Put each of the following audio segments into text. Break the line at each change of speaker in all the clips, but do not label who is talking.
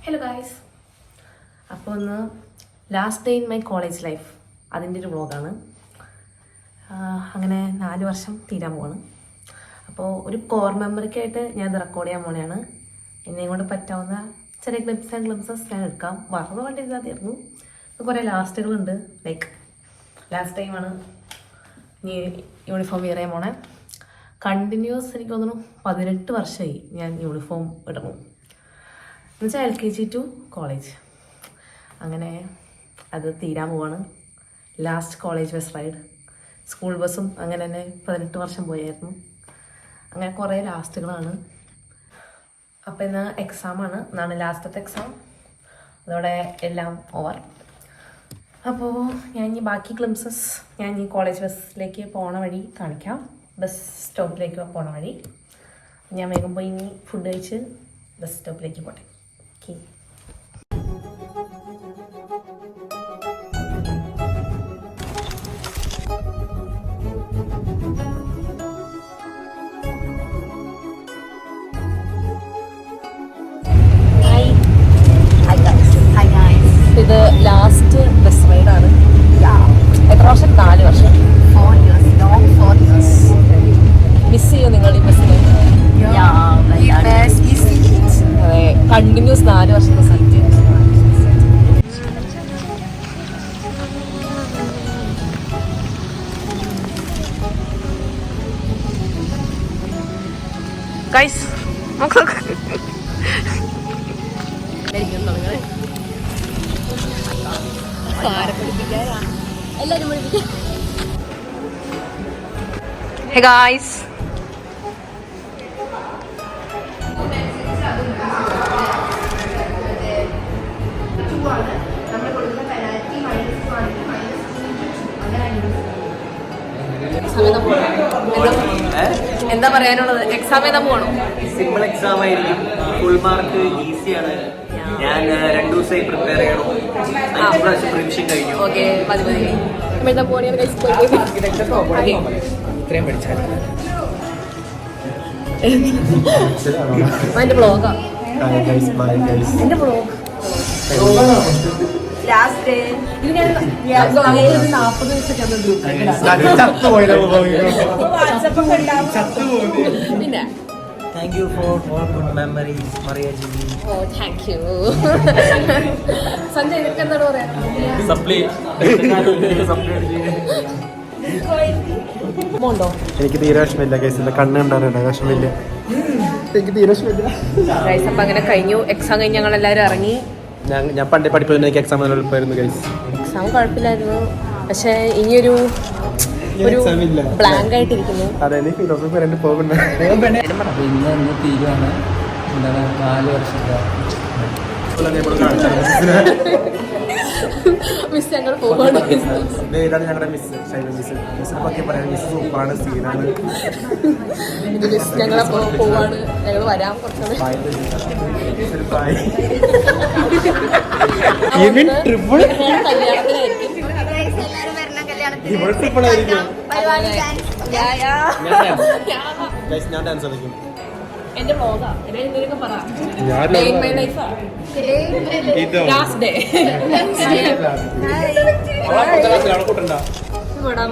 Hello guys, അപ്പോൾ ഒന്ന് last day in my college life അതിൻ്റെ ഒരു വ്ളോഗാണ്. അങ്ങനെ 4 വർഷം തീരാൻ പോവാണ്. അപ്പോൾ ഒരു കോർ മെമ്മറിക്കായിട്ട് ഞാൻ ഇത് റെക്കോർഡ് ചെയ്യാൻ പോണെയാണ്. എന്നെയും കൊണ്ട് പറ്റാവുന്ന ചെറിയ ക്ലിപ്സ് ആൻഡ് ഗ്ലിംസസ് ഞാൻ എടുക്കാം. മറന്നു വേണ്ടിയിരുന്നാൽ തീർന്നു. കുറേ ലാസ്റ്റുകളുണ്ട്. ലൈക്ക് ലാസ്റ്റ് ടൈമാണ് ഇനി യൂണിഫോം വിയർ ചെയ്യാൻ പോണേ. കണ്ടിന്യൂസ് എനിക്ക് തോന്നുന്നു 18 വർഷമായി ഞാൻ യൂണിഫോം ഇടണം. എന്നുവെച്ചാൽ LKG ടു കോളേജ്. അങ്ങനെ അത് തീരാൻ പോവാണ്. Last college bus ride. School ബസ്സും അങ്ങനെ തന്നെ 18 വർഷം പോയായിരുന്നു. അങ്ങനെ കുറേ ലാസ്റ്റുകളാണ്. അപ്പോൾ ഇന്ന് എക്സാമാണ്. ഇന്നാണ് ലാസ്റ്റത്തെ എക്സാം. അതോടെ എല്ലാം ഓവർ. അപ്പോൾ ഞാൻ ഇനി ബാക്കി ക്ലിംസസ് ഞാൻ ഈ കോളേജ് ബസ്സിലേക്ക് പോണ വഴി കാണിക്കാം. ബസ് സ്റ്റോപ്പിലേക്ക് പോണ വഴി ഞാൻ വേഗം പോയി ഇനി ഫുഡ് കഴിച്ച് ബസ് സ്റ്റോപ്പിലേക്ക് പോട്ടെ. ഓക്കെ. ഇത് ലാസ്റ്റ് ബസ് റൈഡാണ്. എത്ര വർഷം? 4 വർഷം.
4 years, long 4 years.
മിസ് ചെയ്യോ നിങ്ങൾ ഈ ബസ്സിന്? അതെ, കണ്ടിന്യൂസ് 4 വർഷത്തെ സീറ്റ്. Guys Hey guys. എന്താ പറയാനുള്ളത്? എക്സാം ഏതാ പോകണോ?
സിമ്പിൾ എക്സാം ആയിരിക്കും. ഫുൾ മാർക്ക് ഈസിയാണ്. ഞാൻ 2 ദിവസമായി പ്രിപ്പയർ ചെയ്യണം. 5 പ്രാവശ്യം റിവിഷൻ കഴിഞ്ഞു.
ഓക്കെ, മതി.
ഇത്രയും പഠിച്ചാൽ
എന്റെ ബ്ലോഗാ. എന്റെ ബ്ലോഗ് ലാസ്റ്റ് ഡേ ഇത് ഞാൻ 40 ദിവസം പിന്നെ
thank you for all good memories Mariya Jibi.
ഓ താങ്ക് യു. സഞ്ജയ് നിനക്ക് എന്താണ് പറയാ?
സപ്ലി
ഉണ്ടോ?
എനിക്ക് തീരെ വിഷമില്ല കേസിന്റെ കണ്ണ് കണ്ടാറുണ്ട്. വിഷമില്ല, എനിക്ക് തീരെ വിഷമില്ല.
അപ്പം അങ്ങനെ കഴിഞ്ഞു. എക്സാം കഴിഞ്ഞ് ഞങ്ങൾ എല്ലാവരും ഇറങ്ങി.
ഞാൻ പണ്ടേ പഠിപ്പോ എനിക്ക് എക്സാം എളുപ്പമായിരുന്നു ഗൈസ്.
എക്സാം കുഴപ്പമില്ലായിരുന്നു, പക്ഷെ ഇനിയൊരു ബ്ലാങ്ക് ആയിട്ടിരിക്കുന്നു.
അതെ, നീ ഫിലോസഫി രണ്ട് പോകുന്നു.
ഇന്ന് തീരുവാണ്. 4 വർഷത്തെ
മിസ് ഞങ്ങൾ പോവാണ്.
ഇതാണ് ഞങ്ങളുടെ മിസ് മിസ്സിനെ പറ്റി പറയാൻ. മിസ് സൂപ്പറാണ്, സീനാണ്.
മിസ് ഞങ്ങളെ പോവാണ്. ഞങ്ങൾ വരാൻ കുറച്ചാണ്. കല്യാണത്തിനായിരിക്കും.
ഞാൻ ഡാൻസ് കളിക്കും.
എന്റെ വ്ളോഗാ. എന്തെങ്കിലുമൊക്കെ പറ. മൈ ലൈഫാ. Last day.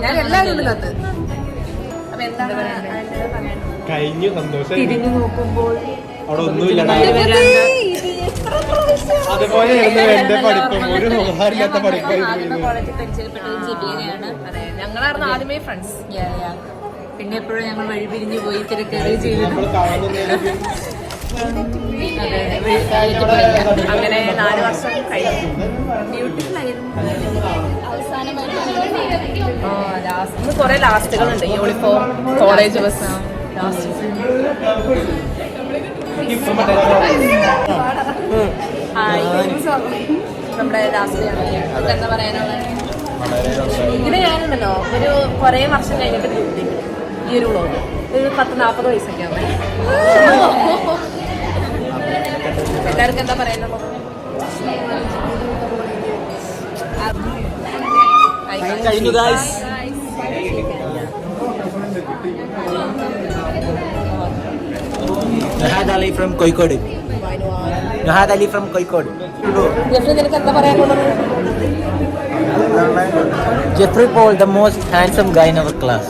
ഞാൻ എല്ലാവരും ഇതിനകത്ത്. അപ്പൊ എന്താണ്
കഴിഞ്ഞു, സന്തോഷം.
തിരിഞ്ഞു നോക്കുമ്പോൾ
അവിടെ ഒന്നുമില്ല. അതുപോലെ എന്റെ പഠിപ്പം ഒരു ഉപകാരമില്ലാത്ത പഠിപ്പായിരുന്നു.
കോളേജിൽ പരിചയപ്പെട്ടത് ജിബിനെയാണ്. ഞങ്ങളായിരുന്നു ആദ്യമേ ഫ്രണ്ട്സ്. പിന്നെ എപ്പോഴും ഞങ്ങൾ വഴി പിരിഞ്ഞു പോയി തിരക്കേറി ചെയ്തു. അങ്ങനെ 4 വർഷം കഴിഞ്ഞു. ബ്യൂട്ടിഫുൾ ആയിരുന്നു. ഇന്ന് കുറെ ലാസ്റ്റുകളുണ്ട്. യൂണിഫോം, കോളേജ് ബസ് നമ്മുടെ ലാസ്റ്റ് എന്താ പറയാനുള്ളത്? ഇത് ഞാനുണ്ടല്ലോ ഒരു കുറേ വർഷം കഴിഞ്ഞിട്ട് ഈ ഒരു വ്ളോഗ് ഒരു 10-40 വയസ്സൊക്കെ ആവുന്നത്. എല്ലാവർക്കും എന്താ പറയാനുള്ളത്?
കഴിഞ്ഞു guys. Nahad Ali from Koikode. Nuhad Ali from Kozhikode.
Jeffrey നിനക്ക് എന്താ പറയാനുള്ളത്?
Jeffrey Paul, the most handsome guy in our class.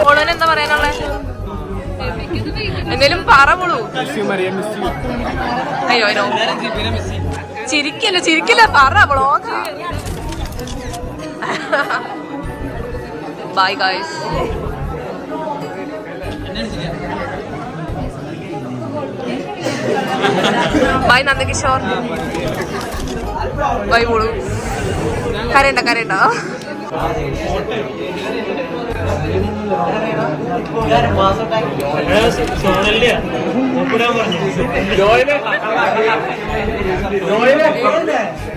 ഓളന് എന്താ പറയാനുള്ളത്? എന്തേലും പറവളൂ. അയ്യോ അയ്യോ ചിരിക്കല്ല പറ vlog. Bye guys. Bye Nandakishore. ബൈ മോളു. കരയണ്ട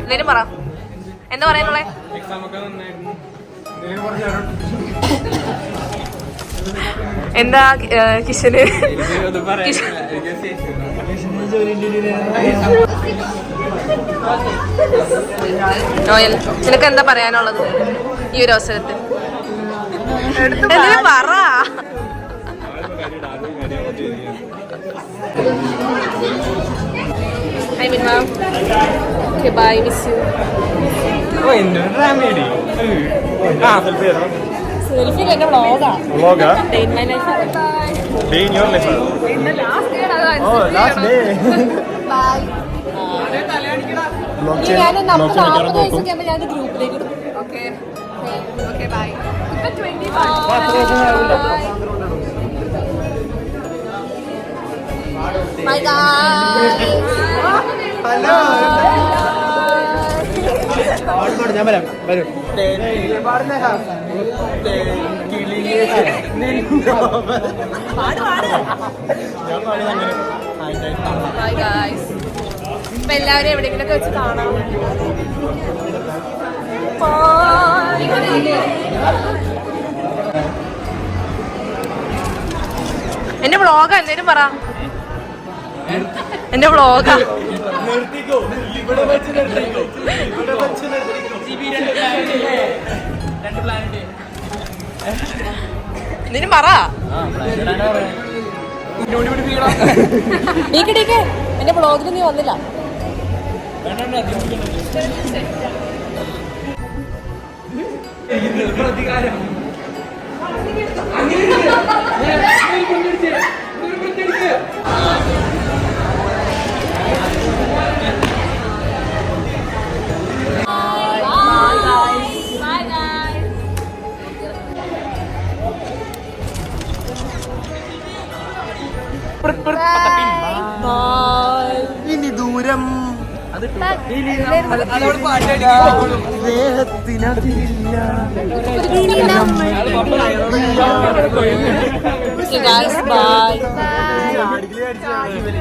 എന്തേലും പറ. എന്താ പറയാനുള്ളേ? എന്താ കിഷന് നോയൽ നിനക്ക് എന്താ പറയാനുള്ളത് ഈ ഒരു അവസരത്തിൽ? എന്തെങ്കിലും പറ. I mean, ma'am. Okay, bye. Miss you. Selfie എന്റെ വ്ളോഗാ. Day in my life.
Day in your life.
ഇന്ന് last day ആണ്.
Oh, last day.
Bye. ഞാൻ നമ്മൾ 40 ദിവസമൊക്കെ ആകുമ്പോൾ ഞാൻ ഗ്രൂപ്പിലേക്ക് ഇടും. Okay. Okay, bye. ഇപ്പൊ 25. Bye guys.
Hello. ഞാൻ വരാം. വരൂ.
Bye guys. ഇപ്പൊ എല്ലാവരും എവിടെയെങ്കിലൊക്കെ വെച്ച് കാണാം. എന്റെ വ്ളോഗാ, എന്തേലും പറ. എന്റെ വ്ളോഗാ. എന്തേലും പറ. നീക്കടേക്ക് എന്റെ വ്ളോഗിൽ നീ വന്നില്ല.
ഇനി ദൂരം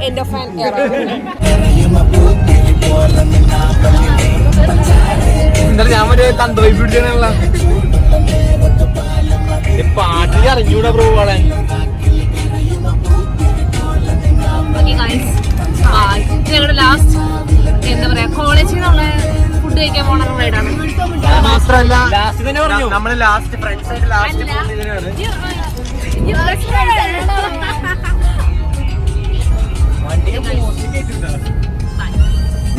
End of an era.
ഞാൻ ഒരു തന്ത്രി പിടിച്ചാണല്ല പാട്ടിൽ അറിഞ്ഞൂടാ ബ്രോ പാടാൻ.
ഞങ്ങളുടെ ലാസ്റ്റ് എന്താ പറയാ കോളേജിൽ നിന്നുള്ള ഫുഡ് കഴിക്കാൻ പോണ റൈഡാണ്.
മാത്രല്ല നമ്മള് ലാസ്റ്റ് ഫ്രണ്ട്സ് ആയിട്ട് ലാസ്റ്റ്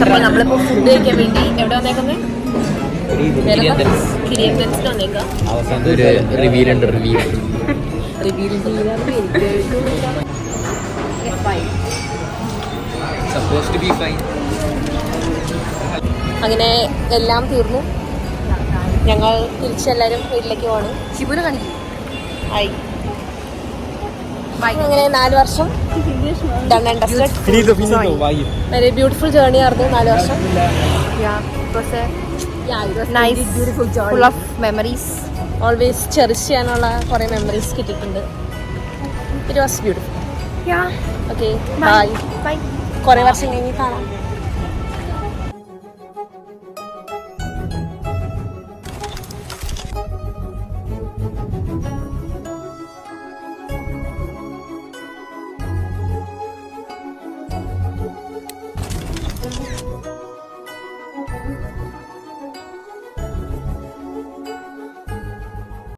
അപ്പൊ നമ്മളിപ്പോ ഫുഡ് കഴിക്കാൻ വേണ്ടി എവിടെ വന്നേക്കുന്നത്? കിരിയത്തൻസിൽ വന്നേക്കാം. അങ്ങനെ എല്ലാം തീർന്നു. ഞങ്ങൾ തിരിച്ചെല്ലാരും വീട്ടിലേക്ക് പോകണം.
ശിബുനെ കാണിക്കും.
ആയി അങ്ങനെ 4 വർഷം done and dusted. Very beautiful journey ആയിരുന്നു 4 വർഷം.
Nice, beautiful journey. Full of memories.
Always cherish ചെയ്യാനുള്ള കുറേ മെമ്മറീസ് കിട്ടിയിട്ടുണ്ട്. It was beautiful.
Yeah.
Okay, bye.
Bye.
കുറേ വർഷം കഴിഞ്ഞ് കാണാം.